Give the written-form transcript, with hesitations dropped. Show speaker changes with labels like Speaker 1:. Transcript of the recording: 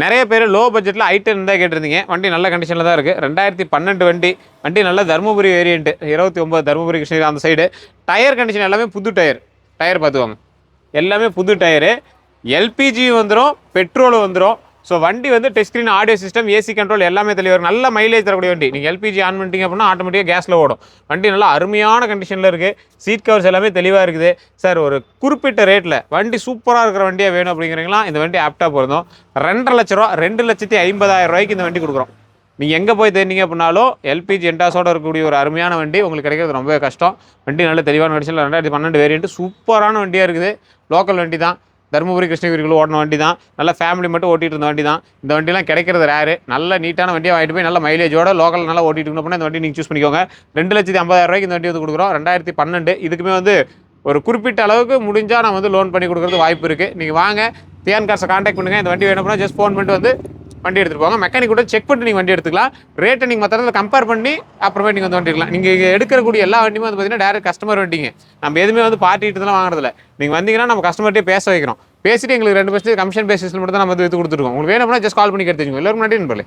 Speaker 1: நிறைய பேர் லோ பட்ஜெட்டில் ஐட்டன் தான் கேட்டிருந்தீங்க. வண்டி நல்ல கண்டிஷனில் தான் இருக்குது. 2012 வண்டி. வண்டி நல்ல தருமபுரி வேரியன்ட், 29 தருமபுரி கிருஷ்ணகிரி அந்த சைடு. டயர் கண்டிஷன் எல்லாமே புது டயர். டயர் பார்த்துவாங்க, எல்லாமே புது டயரு. எல்பிஜி வந்துடும், பெட்ரோல் வந்துடும். ஸோ வண்டி வந்து touch screen, audio system, AC control எல்லாமே தெளிவாக நல்ல மைலேஜ் தரக்கூடிய வண்டி. நீங்கள் எல்பிஜி ஆன் பண்ணிட்டீங்க அப்படின்னா ஆட்டோமேட்டிக்காக கேஸில் ஓடும். வண்டி நல்லா அருமையான கண்டிஷனில் இருக்குது. சீட் கவர்ஸ் எல்லாமே தெளிவாக இருக்குது. சார் ஒரு குறிப்பிட்ட ரேட்டில் வண்டி சூப்பராக இருக்கிற வண்டியாக வேணும் அப்படிங்கிறீங்களா, இந்த வண்டி ஆப்டாக போகிறதும் 2.5 லட்ச ரூபா, 2,50,000 ரூபாய்க்கு இந்த வண்டி கொடுக்குறோம். நீங்கள் எங்கே போய் தேடிங்க அப்படின்னாலும் எல்பிஜி என்டாஸோடு இருக்கக்கூடிய ஒரு அருமையான வண்டி உங்களுக்கு கிடைக்கிறது ரொம்பவே கஷ்டம். வண்டி நல்ல தெளிவான கண்டிஷனில் 2012 வேரியன்ட் சூப்பரான வண்டியாக இருக்குது. லோக்கல் வண்டி தான், தருமபுரி கிருஷ்ணகிரிக்குள்ள ஓடின வண்டி தான். நல்ல ஃபேமிலி மட்டும் ஓட்டிகிட்டு இருந்த வண்டி தான். இந்த வண்டிலாம் கிடைக்கிறது ரேரு. நல்ல நீட்டான வண்டியாக வாங்கிட்டு போய் நல்ல மைலேஜோட லோக்கல் நல்லா ஓட்டிட்டு இருக்கணும் அப்படின்னா இந்த வண்டி நீங்கள் சூஸ் பண்ணிக்கோங்க. 2,50,000 ரூபாய்க்கு இந்த வண்டி வந்து கொடுக்குறோம். 2012 இதுக்குமே வந்து ஒரு குறிப்பிட்ட அளவுக்கு முடிஞ்சால் நான் வந்து லோன் பண்ணி கொடுக்குறது வாய்ப்பு இருக்குது. நீங்கள் வாங்க, டிஎன் கார்ஸை கான்டாக்ட் பண்ணுங்கள். இந்த வண்டி வேணும் அப்படின்னா ஜஸ்ட் ஃபோன் பண்ணிட்டு வந்து வண்டி எடுத்துகிட்டு போங்க. மெக்கானிக் கூட செக் பண்ணிட்டு நீங்கள் வண்டி எடுத்துக்கலாம். ரேட்டை நீங்கள் மற்ற இடத்துல கம்பேர் பண்ணி அப்புறமே நீங்கள் வந்து வண்டி எடுக்கலாம். நீங்கள் எடுக்கக்கூடிய எல்லா வண்டியுமே வந்து பார்த்தீங்கன்னா டேரக்ட் கஸ்டமர் வண்டிங்க. நம்ம எதுவுமே வந்து பார்ட்டிகிட்டலாம் வாங்குறதில்ல. நீங்கள் வந்தீங்கன்னா நம்ம கஸ்டமர்கிட்டே பேச வைக்கிறோம். பேசிட்டு எங்களுக்கு 2% கமிஷன் பேசிஸில் மட்டும் தான் நம்ம வந்து கொடுத்துருக்கோம். உங்களுக்கு வேணும்னா ஜஸ்ட் கால் பண்ணி எடுத்துக்கோங்க. எல்லாரும் முன்னாடி நண்பர்களே.